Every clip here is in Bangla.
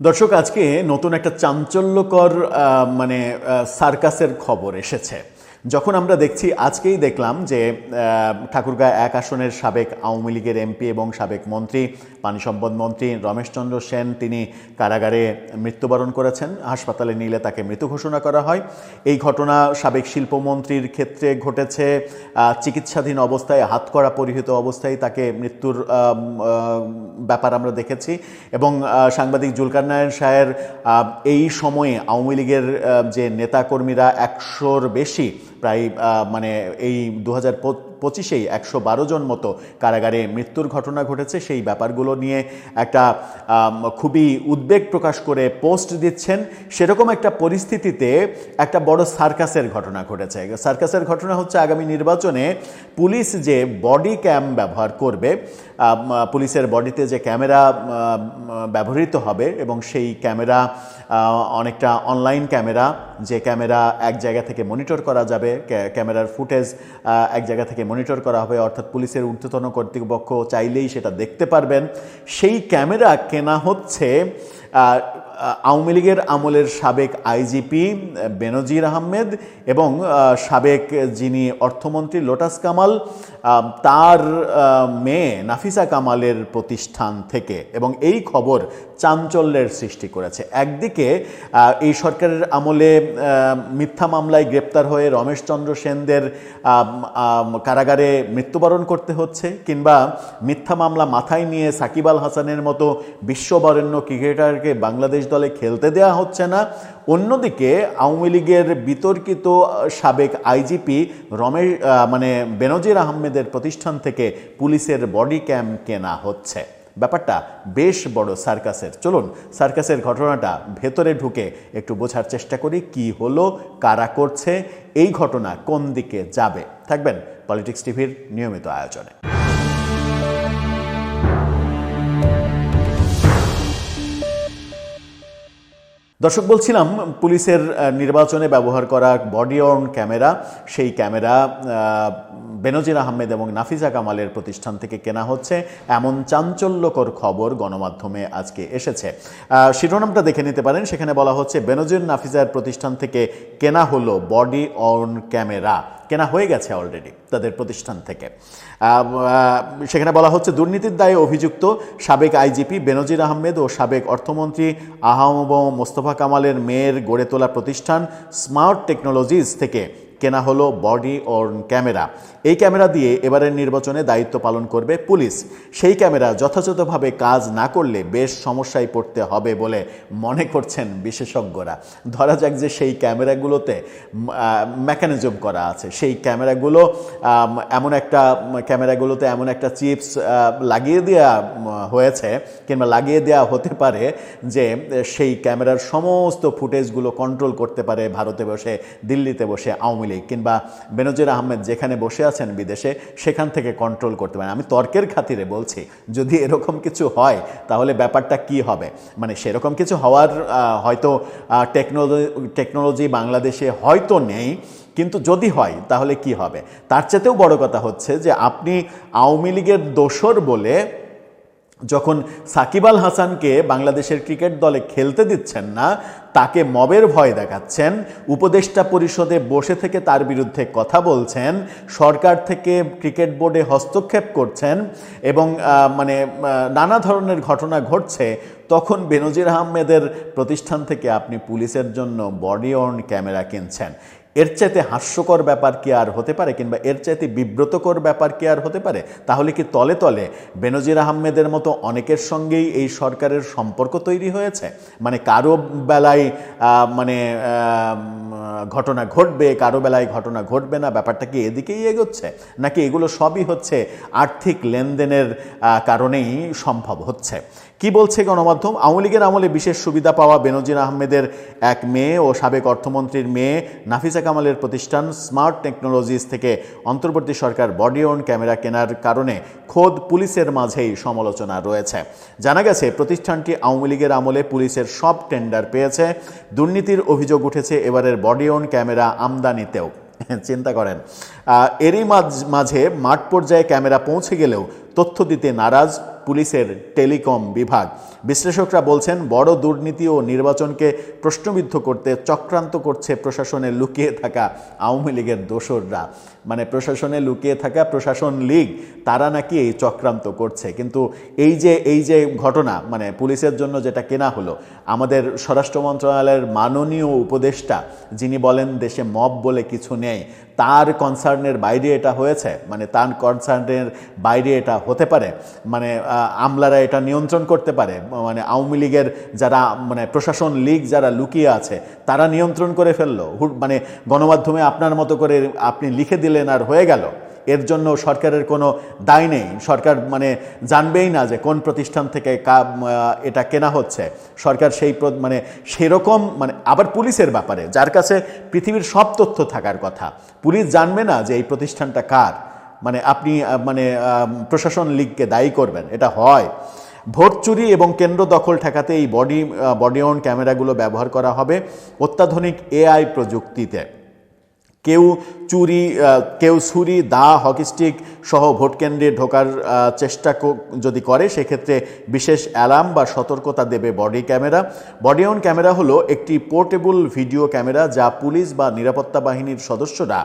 দর্শক, আজকে নতুন একটা চাঞ্চল্যকর সার্কাসের খবর এসেছে। যখন আমরা দেখছি, আজকেই দেখলাম যে ঠাকুরগাঁও ১ আসনের সাবেক আওয়ামী লীগের এমপি এবং সাবেক মন্ত্রী, পানি সম্পদ মন্ত্রী রমেশচন্দ্র সেন, তিনি কারাগারে মৃত্যুবরণ করেছেন। হাসপাতালে নিলে তাকে মৃত ঘোষণা করা হয়। এই ঘটনা সাবেক শিল্পমন্ত্রীর ক্ষেত্রে ঘটেছে। চিকিৎসাধীন অবস্থায়, হাতকড়া পরিহিত অবস্থায় তাকে মৃত্যুর ব্যাপার আমরা দেখেছি। এবং সাংবাদিক জুলকারনায়ন শাহের এই সময়ে আওয়ামী লীগের যে নেতাকর্মীরা ১০০-র বেশি, প্রায় এই ২০২৫-এই ১১২ জন মতো কারাগারে মৃত্যুর ঘটনা ঘটেছে। সেই ব্যাপারগুলো নিয়ে একটা খুবই উদ্বেগ প্রকাশ করে পোস্ট দিচ্ছেন। সেরকম একটা পরিস্থিতিতে একটা বড় সার্কাসের ঘটনা ঘটেছে। সার্কাসের ঘটনা হচ্ছে, আগামী নির্বাচনে পুলিশ যে বডি ক্যাম ব্যবহার করবে, পুলিশের বডিতে যে ক্যামেরা ব্যবহৃত হবে এবং সেই ক্যামেরা অনেকটা অনলাইন ক্যামেরা, যে ক্যামেরা এক জায়গা থেকে মনিটর করা যাবে, ক্যামেরার ফুটেজ এক জায়গা থেকে মনিটর করা হবে, অর্থাৎ পুলিশের ঊর্ধ্বতন কর্তৃপক্ষ চাইলেই সেটা দেখতে পারবেন। সেই ক্যামেরা কেনা হচ্ছে আওয়ামী লীগের আমলের সাবেক আইজিপি বেনজির আহমেদ এবং সাবেক যিনি অর্থমন্ত্রী লোটাস কামাল, তার মেয়ে নাফিসা কামালের প্রতিষ্ঠান থেকে। এবং এই খবর চাঞ্চল্যের সৃষ্টি করেছে। একদিকে এই সরকারের আমলে মিথ্যা মামলায় গ্রেপ্তার হয়ে রমেশচন্দ্র সেনদের কারাগারে মৃত্যুবরণ করতে হচ্ছে, কিংবা মিথ্যা মামলা মাথায় নিয়ে সাকিব আল হাসানের মতো বিশ্ববরেণ্য ক্রিকেটারকে বাংলাদেশ দলে খেলতে দেওয়া হচ্ছে না। অন্যদিকে আওয়ামী লীগের বিতর্কিত সাবেক আইজিপি বেনজির আহমেদের প্রতিষ্ঠান থেকে পুলিশের বডি ক্যাম কেনা হচ্ছে। ব্যাপারটা বেশ বড় সার্কাসের। চলুন সার্কাসের ঘটনাটা ভেতরে ঢুকে একটু বোঝার চেষ্টা করি। কি হলো, কারা করছে, এই ঘটনা কোন দিকে যাবে। থাকবেন পলিটিক্স টিভির নিয়মিত আয়োজনে। দর্শক, বলছিলাম পুলিশের নির্বাচনে ব্যবহার করা বডি অন ক্যামেরা, সেই ক্যামেরা বেনজির আহমেদ এবং নাফিসা কামালের প্রতিষ্ঠান থেকে কেনা হচ্ছে, এমন চাঞ্চল্যকর খবর গণমাধ্যমে আজকে এসেছে। শিরোনামটা দেখে নিতে পারেন। সেখানে বলা হচ্ছে, বেনজির নাফিসার প্রতিষ্ঠান থেকে কেনা হলো বডি অন ক্যামেরা। কেনা হয়ে গেছে অলরেডি তাদের প্রতিষ্ঠান থেকে। সেখানে বলা হচ্ছে, দুর্নীতির দায়ে অভিযুক্ত সাবেক আইজিপি বেনজির আহমেদ ও সাবেক অর্থমন্ত্রী আহমদ মোস্তফা কামালের মেয়ের গড়ে তোলা প্রতিষ্ঠান স্মার্ট টেকনোলজিস থেকে কেনা হলো বডি অন ক্যামেরা। এই ক্যামেরা দিয়ে এবারের নির্বাচনে দায়িত্ব পালন করবে পুলিশ। সেই ক্যামেরা যথাযথভাবে কাজ না করলে বেশ সমস্যায় পড়তে হবে বলে মনে করছেন বিশেষজ্ঞরা। ধরা যাক যে সেই ক্যামেরাগুলোতে মেকানিজম করা আছে, সেই ক্যামেরাগুলোতে এমন একটা চিপস লাগিয়ে দেওয়া হয়েছে কিংবা লাগিয়ে দেওয়া হতে পারে যে সেই ক্যামেরার সমস্ত ফুটেজগুলো কন্ট্রোল করতে পারে ভারতে বসে, দিল্লিতে বসে আওয়ামী লীগ, কিংবা বেনজির আহমেদ যেখানে বসে আছেন বিদেশে, সেখান থেকে কন্ট্রোল করতে পারেন। আমি তর্কের খাতিরে বলছি, যদি এরকম কিছু হয় তাহলে ব্যাপারটা কি হবে। সেরকম কিছু হওয়ার হয়তো টেকনোলজি বাংলাদেশে হয়তো নেই, কিন্তু যদি হয় তাহলে কি হবে। তার চেয়েও বড় কথা হচ্ছে যে আপনি আওয়ামী লীগের দোসর বলে যখন সাকিব আল হাসানকে বাংলাদেশের ক্রিকেট দলে খেলতে দিচ্ছেন না, তাকে মবের ভয় দেখাচ্ছেন, উপদেষ্টা পরিষদে বসে থেকে তার বিরুদ্ধে কথা বলছেন, সরকার থেকে ক্রিকেট বোর্ডে হস্তক্ষেপ করছেন এবং নানা ধরনের ঘটনা ঘটছে, তখন বেনজির আহমেদের প্রতিষ্ঠান থেকে আপনি পুলিশের জন্য বডি অন ক্যামেরা কিনছেন। এর চাইতে হাস্যকর ব্যাপার কি আর হতে পারে, কিংবা এর চাইতে বিব্রতকর ব্যাপার কি আর হতে পারে? তাহলে কি তলে তলে বেনজির আহমেদের মতো অনেকের সঙ্গেই এই সরকারের সম্পর্ক তৈরি হয়েছে? কারো বেলায় ঘটনা ঘটবে, কারো বেলায় ঘটনা ঘটবে না। ব্যাপারটা কি এদিকেই এগোচ্ছে, নাকি এগুলো সবই হচ্ছে আর্থিক লেনদেনের কারণেই সম্ভব হচ্ছে? কি বলছে গণমাধ্যম? আওয়ামী লীগের আমলে বিশেষ সুবিধা পাওয়া বেনজির আহমেদের এক মেয়ে ও সাবেক অর্থমন্ত্রীর মেয়ে নাফিসা কামালের প্রতিষ্ঠান স্মার্ট টেকনোলজিস থেকে অন্তর্বর্তী সরকার বডি অন ক্যামেরা কেনার কারণে খোদ পুলিশের মাঝেই সমালোচনা রয়েছে। জানা গেছে, প্রতিষ্ঠানটি আওয়ামী লীগের আমলে পুলিশের সব টেন্ডার পেয়েছে। দুর্নীতির অভিযোগ উঠেছে এবারের বডি অন ক্যামেরা আমদানিতেও। চিন্তা করেন, এরই মাঝে মাঠ পর্যায়ে ক্যামেরা পৌঁছে গেলেও তথ্য দিতে নারাজ পুলিশের টেলিকম বিভাগ। বিশ্লেষকরা বলছেন বড় দুর্নীতি ও নির্বাচনকে প্রশ্নবিদ্ধ করতে চক্রান্ত করছে প্রশাসনে লুকিয়ে থাকা আওয়ামী লীগের দোসররা। মানে প্রশাসনে লুকিয়ে থাকা প্রশাসন লীগ তারা নাকি এই চক্রান্ত করছে। কিন্তু এই যে ঘটনা, মানে পুলিশের জন্য যেটা কেনা হলো, আমাদের স্বরাষ্ট্র মন্ত্রণালয়ের মাননীয় উপদেষ্টা যিনি বলেন দেশে মব বলে কিছু নেই, তার কনসার্নের বাইরে এটা হয়েছে, মানে তার কনসার্নের বাইরে এটা হতে পারে, মানে আমলারা এটা নিয়ন্ত্রণ করতে পারে, মানে আওয়ামী লীগের যারা মানে প্রশাসন লীগ যারা লুকিয়ে আছে তারা নিয়ন্ত্রণ করে ফেললো, মানে গণমাধ্যমে আপনার মতো করে আপনি লিখে দিলেন আর হয়ে গেল। এর জন্য সরকারের কোনো দায় নেই, সরকার মানে জানবেই না যে কোন প্রতিষ্ঠান থেকে এটা কেনা হচ্ছে। সরকার মানে সেরকম মানে আবার পুলিশের ব্যাপারে যার কাছে পৃথিবীর সব তথ্য থাকার কথা, পুলিশ জানবে না যে এই প্রতিষ্ঠানটা কার, মানে আপনি মানে প্রশাসন লীগকে দায়ী করবেন, এটা হয়। ভোট চুরি এবং কেন্দ্র দখল ঠেকাতে এই বডি অন ক্যামেরাগুলো ব্যবহার করা হবে অত্যাধুনিক এআই প্রযুক্তিতে। কেউ ছুরি, দা, হকি স্টিক সহ ভোট কেন্দ্রে ঢোকার চেষ্টা যদি করে সেক্ষেত্রে বিশেষ অ্যালার্ম বা সতর্কতা দেবে body camera. Body on camera হলো একটি পোর্টেবল ভিডিও ক্যামেরা যা পুলিশ বা নিরাপত্তা বাহিনীর সদস্যরা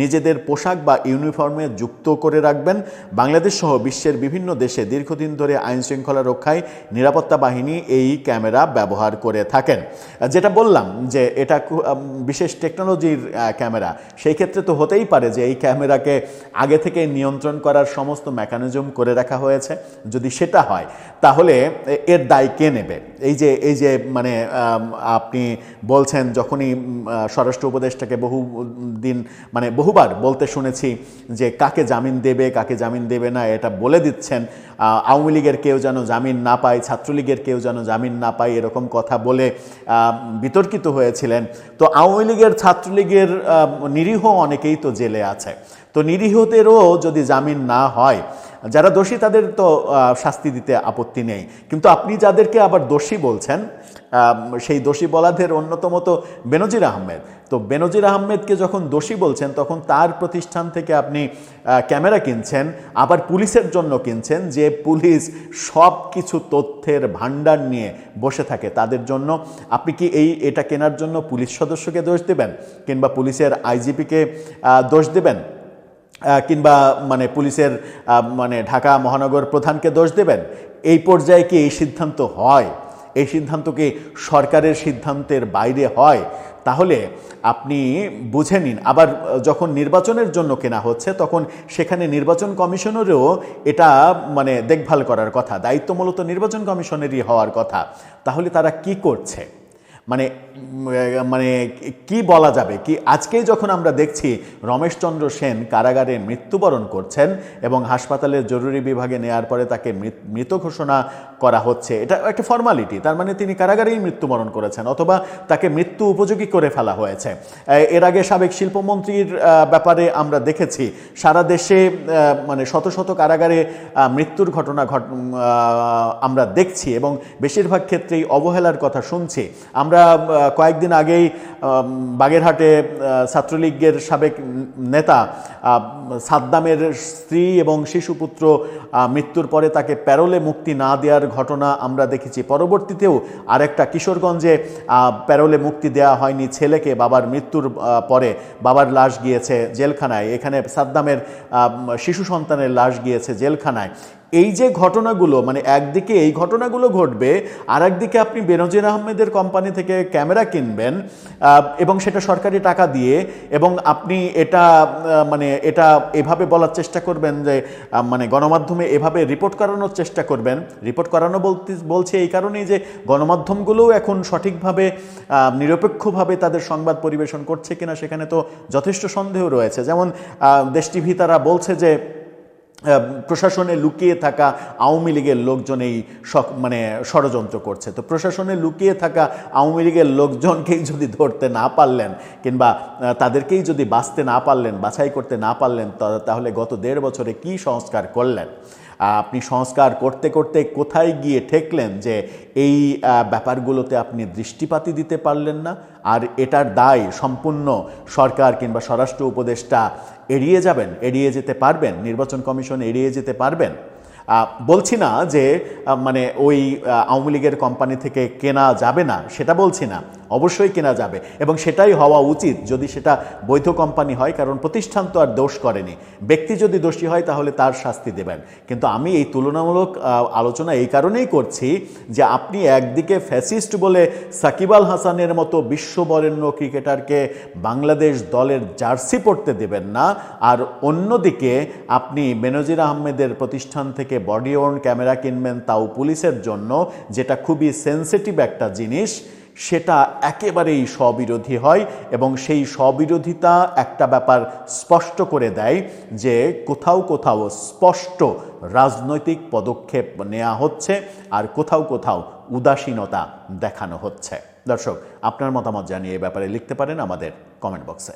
নিজেদের পোশাক বা ইউনিফর্মে যুক্ত করে রাখবেন। বাংলাদেশ সহ বিশ্বের বিভিন্ন দেশে দীর্ঘদিন ধরে আইন শৃঙ্খলা রক্ষায় নিরাপত্তা বাহিনী এই ক্যামেরা ব্যবহার করে থাকেন। যেটা বললাম যে এটা বিশেষ টেকনোলজির ক্যামেরা, সেই ক্ষেত্রে তো হতেই পারে যে এই ক্যামেরাকে আগে থেকে নিয়ন্ত্রণ করার সমস্ত মেকানিজম করে রাখা হয়েছে। যদি সেটা হয় তাহলে এর দায় কে নেবে? এই যে মানে আপনি বলছেন, যখনই স্বরাষ্ট্র উপদেষ্টাকে বহুবার বলতে শুনেছি যে কাকে জামিন দেবে কাকে জামিন দেবে না, এটা বলে দিচ্ছেন। আওয়ামী লীগের কেউ যেন জামিন না পায়, ছাত্রলীগের কেউ যেন জামিন না পায়, এরকম কথা বলে বিতর্কিত হয়েছিলেন। তো আওয়ামী লীগের ছাত্রলীগের নিরীহ অনেকেই তো জেলে আছে, তো নিরীহদেরও যদি জামিন না হয়, যারা দোষী তাদের তো শাস্তি দিতে আপত্তি নেই, কিন্তু আপনি যাদেরকে আবার দোষী বলছেন সেই দোষী বলাদের অন্যতম তো বেনজির আহমেদ। তো বেনজির আহমেদকে যখন দোষী বলছেন তখন তার প্রতিষ্ঠান থেকে আপনি ক্যামেরা কিনছেন, আবার পুলিশের জন্য কিনছেন, যে পুলিশ সব কিছু তথ্যের ভান্ডার নিয়ে বসে থাকে তাদের জন্য। আপনি কি এটা কেনার জন্য পুলিশ সদস্যকে দোষ দেবেন, কিংবা পুলিশের আইজিপিকে দোষ দেবেন, কিংবা মানে পুলিশের মানে ঢাকা মহানগর প্রধানকে দোষ দেবেন? এই পর্যায়ে কি এই সিদ্ধান্ত হয়? এই সিদ্ধান্ত কি সরকারের সিদ্ধান্তের বাইরে হয়? তাহলে আপনি বুঝে নিন। আবার যখন নির্বাচনের জন্য কেনা হচ্ছে তখন সেখানে নির্বাচন কমিশনেরও এটা মানে দেখভাল করার কথা, দায়িত্ব মূলত নির্বাচন কমিশনেরই হওয়ার কথা। তাহলে তারা কি করছে? মানে মানে কি বলা যাবে কি? আজকেই যখন আমরা দেখছি রমেশচন্দ্র সেন কারাগারে মৃত্যুবরণ করছেন এবং হাসপাতালের জরুরি বিভাগে নেয়ার পরে তাকে মৃত ঘোষণা করা হচ্ছে, এটা একটা ফর্মালিটি, তার মানে তিনি কারাগারেই মৃত্যুবরণ করেছেন অথবা তাকে মৃত্যু উপযোগী করে ফেলা হয়েছে। এর আগে সাবেক শিল্পমন্ত্রীর ব্যাপারে আমরা দেখেছি সারা দেশে মানে শত শত কারাগারে মৃত্যুর ঘটনা আমরা দেখছি এবং বেশিরভাগ ক্ষেত্রেই অবহেলার কথা শুনছি। আমরা কয়েকদিন আগেই বাগেরহাটে ছাত্রলীগের সাবেক নেতা সাদ্দামের স্ত্রী এবং শিশুপুত্র মৃত্যুর পরে তাকে প্যারোলে মুক্তি না দেওয়ার ঘটনা আমরা দেখেছি। পরবর্তীতেও আরেকটা কিশোরগঞ্জে প্যারোলে মুক্তি দেওয়া হয়নি ছেলেকে, বাবার মৃত্যুর পরে বাবার লাশ গিয়েছে জেলখানায়, এখানে সাদ্দামের শিশু সন্তানের লাশ গিয়েছে জেলখানায়। এই যে ঘটনাগুলো, মানে একদিকে এই ঘটনাগুলো ঘটবে, আর একদিকে আপনি বেনজির আহমেদের কোম্পানি থেকে ক্যামেরা কিনবেন এবং সেটা সরকারি টাকা দিয়ে, এবং আপনি এটা মানে এটা এভাবে বলার চেষ্টা করবেন যে মানে গণমাধ্যমে এভাবে রিপোর্ট করানোর চেষ্টা করবেন। রিপোর্ট করানো বলছে এই কারণেই যে গণমাধ্যমগুলোও এখন সঠিকভাবে নিরপেক্ষভাবে তাদের সংবাদ পরিবেশন করছে কিনা সেখানে তো যথেষ্ট সন্দেহ রয়েছে। যেমন দেশ টিভি তারা বলছে যে প্রশাসনে লুকিয়ে থাকা আওয়ামী লীগের লোকজন এই মানে ষড়যন্ত্র করছে। তো প্রশাসনে লুকিয়ে থাকা আওয়ামী লীগের লোকজনকেই যদি ধরতে না পারলেন কিংবা তাদেরকেই যদি বাছাই করতে না পারলেন, তাহলে গত 1.5 বছরে কি সংস্কার করলেন? আপনি সংস্কার করতে করতে কোথায় গিয়ে ঠেকলেন যে এই ব্যাপারগুলোতে আপনি দৃষ্টিপাতই দিতে পারলেন না? আর এটার দায় সম্পূর্ণ সরকার কিংবা স্বরাষ্ট্র উপদেষ্টা এড়িয়ে যেতে পারবেন? নির্বাচন কমিশন এড়িয়ে যেতে পারবেন? বলছি না যে মানে ওই আওয়ামী লীগের কোম্পানি থেকে কেনা যাবে না, সেটা বলছি না, অবশ্যই কেনা যাবে এবং সেটাই হওয়া উচিত যদি সেটা বৈধ কোম্পানি হয়, কারণ প্রতিষ্ঠান তো আর দোষ করেনি। ব্যক্তি যদি দোষী হয় তাহলে তার শাস্তি দেবেন। কিন্তু আমি এই তুলনামূলক আলোচনা এই কারণেই করছি যে আপনি একদিকে ফ্যাসিস্ট বলে সাকিব আল হাসানের মতো বিশ্ববরেণ্য ক্রিকেটারকে বাংলাদেশ দলের জার্সি পরতে দেবেন না, আর অন্যদিকে আপনি বেনজির আহমেদের প্রতিষ্ঠান থেকে বডি ওর্ন ক্যামেরা কিনবেন, তাও পুলিশের জন্য, যেটা খুবই সেন্সিটিভ একটা জিনিস, সেটা একেবারেই স্ববিরোধী হয়। এবং সেই স্ববিরোধিতা একটা ব্যাপার স্পষ্ট করে দেয় যে কোথাও কোথাও স্পষ্ট রাজনৈতিক পদক্ষেপ নেওয়া হচ্ছে আর কোথাও কোথাও উদাসীনতা দেখানো হচ্ছে। দর্শক, আপনার মতামত জানিয়ে এই ব্যাপারে লিখতে পারেন আমাদের কমেন্ট বক্সে।